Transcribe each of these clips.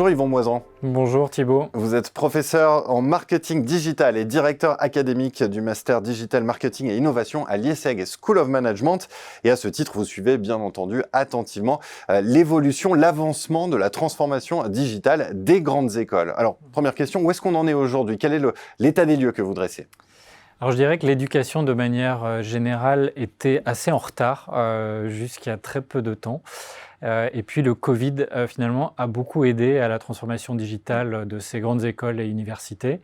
Bonjour Yvon Moisan. Bonjour Thibault. Vous êtes professeur en marketing digital et directeur académique du Master Digital Marketing et Innovation à l'IESEG School of Management. Et à ce titre, vous suivez bien entendu attentivement l'évolution, l'avancement de la transformation digitale des grandes écoles. Alors, première question, où est-ce qu'on en est aujourd'hui? Quel est l'état des lieux que vous dressez? Alors je dirais que l'éducation de manière générale était assez en retard jusqu'à très peu de temps. Et puis le Covid finalement a beaucoup aidé à la transformation digitale de ces grandes écoles et universités.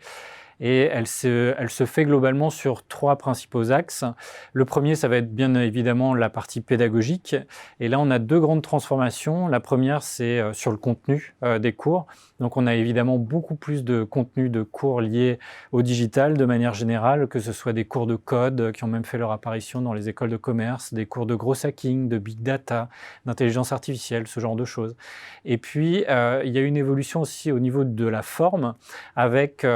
Et elle se fait globalement sur trois principaux axes. Le premier, ça va être bien évidemment la partie pédagogique. Et là, on a deux grandes transformations. La première, c'est sur le contenu des cours. Donc, on a évidemment beaucoup plus de contenu de cours liés au digital de manière générale, que ce soit des cours de code qui ont même fait leur apparition dans les écoles de commerce, des cours de gros hacking, de big data, d'intelligence artificielle, ce genre de choses. Et puis, il y a une évolution aussi au niveau de la forme avec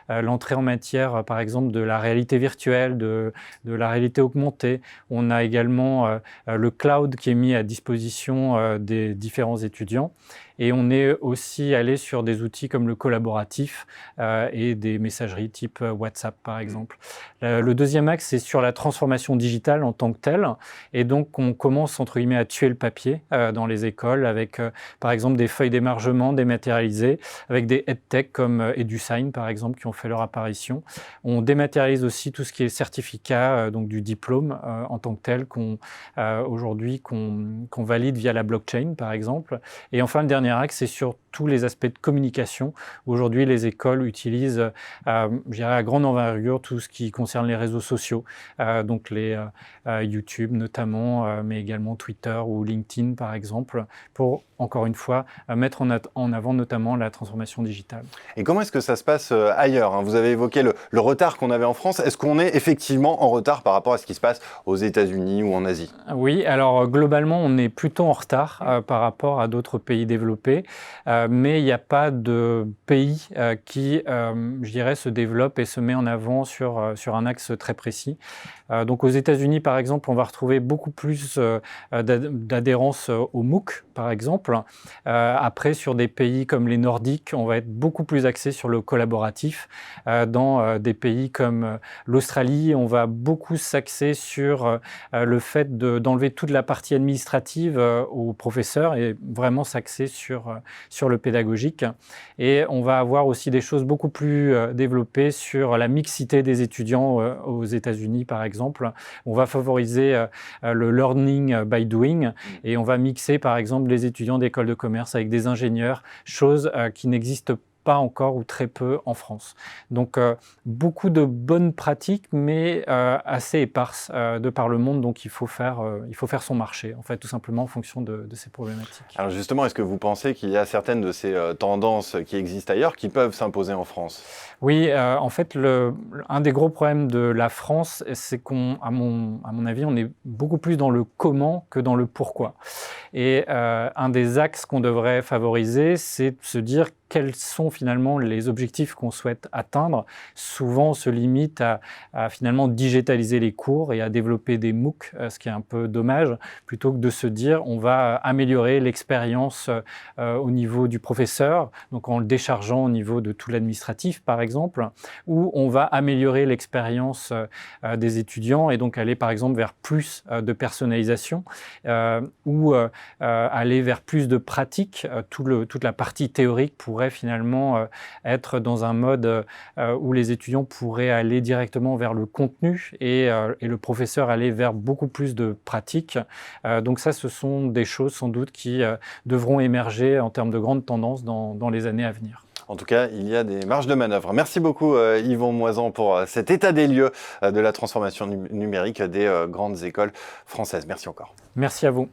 l'entrée en matière, par exemple, de la réalité virtuelle, de la réalité augmentée. On a également le cloud qui est mis à disposition des différents étudiants. Et on est aussi allé sur des outils comme le collaboratif et des messageries type WhatsApp, par exemple. Le deuxième axe, c'est sur la transformation digitale en tant que telle. Et donc, on commence, entre guillemets, à tuer le papier dans les écoles avec, par exemple, des feuilles d'émargement dématérialisées, avec des EdTech comme EduSign, par exemple, qui ont fait leur apparition. On dématérialise aussi tout ce qui est certificat, donc du diplôme en tant que tel, aujourd'hui, qu'on valide via la blockchain, par exemple. Et enfin, le dernier axe, c'est sur tous les aspects de communication. Aujourd'hui, les écoles utilisent, je dirais à grande envergure, tout ce qui concerne les réseaux sociaux, donc les YouTube notamment, mais également Twitter ou LinkedIn par exemple, pour encore une fois mettre en avant notamment la transformation digitale. Et comment est-ce que ça se passe ailleurs? Vous avez évoqué le retard qu'on avait en France. Est-ce qu'on est effectivement en retard par rapport à ce qui se passe aux États-Unis ou en Asie? Oui, alors globalement, on est plutôt en retard par rapport à d'autres pays développés, mais il n'y a pas de pays qui, je dirais, se développe et se met en avant sur un axe très précis. Donc aux États-Unis, par exemple, on va retrouver beaucoup plus d'adhérence au MOOC, par exemple. Après, sur des pays comme les Nordiques, on va être beaucoup plus axé sur le collaboratif. Dans des pays comme l'Australie, on va beaucoup s'axer sur le fait d'enlever toute la partie administrative aux professeurs et vraiment s'axer sur le pédagogique. Et on va avoir aussi des choses beaucoup plus développées sur la mixité des étudiants aux États-Unis, par exemple. On va favoriser le learning by doing et on va mixer, par exemple, les étudiants d'école de commerce avec des ingénieurs, chose qui n'existe pas encore ou très peu en France. Donc beaucoup de bonnes pratiques, mais assez éparses de par le monde. Donc il faut faire son marché, en fait, tout simplement en fonction de ces problématiques. Alors justement, est-ce que vous pensez qu'il y a certaines de ces tendances qui existent ailleurs qui peuvent s'imposer en France? Oui, en fait, un des gros problèmes de la France, c'est à mon avis, on est beaucoup plus dans le comment que dans le pourquoi. Et un des axes qu'on devrait favoriser, c'est de se dire quels sont finalement les objectifs qu'on souhaite atteindre. Souvent, on se limite à finalement digitaliser les cours et à développer des MOOC, ce qui est un peu dommage, plutôt que de se dire on va améliorer l'expérience au niveau du professeur, donc en le déchargeant au niveau de tout l'administratif, par exemple, ou on va améliorer l'expérience des étudiants et donc aller par exemple vers plus de personnalisation ou aller vers plus de pratique. Toute la partie théorique pourrait finalement être dans un mode où les étudiants pourraient aller directement vers le contenu et le professeur aller vers beaucoup plus de pratique. Donc ça, ce sont des choses sans doute qui devront émerger en termes de grandes tendances dans les années à venir. En tout cas, il y a des marges de manœuvre. Merci beaucoup Yvon Moisan pour cet état des lieux de la transformation numérique des grandes écoles françaises. Merci encore. Merci à vous.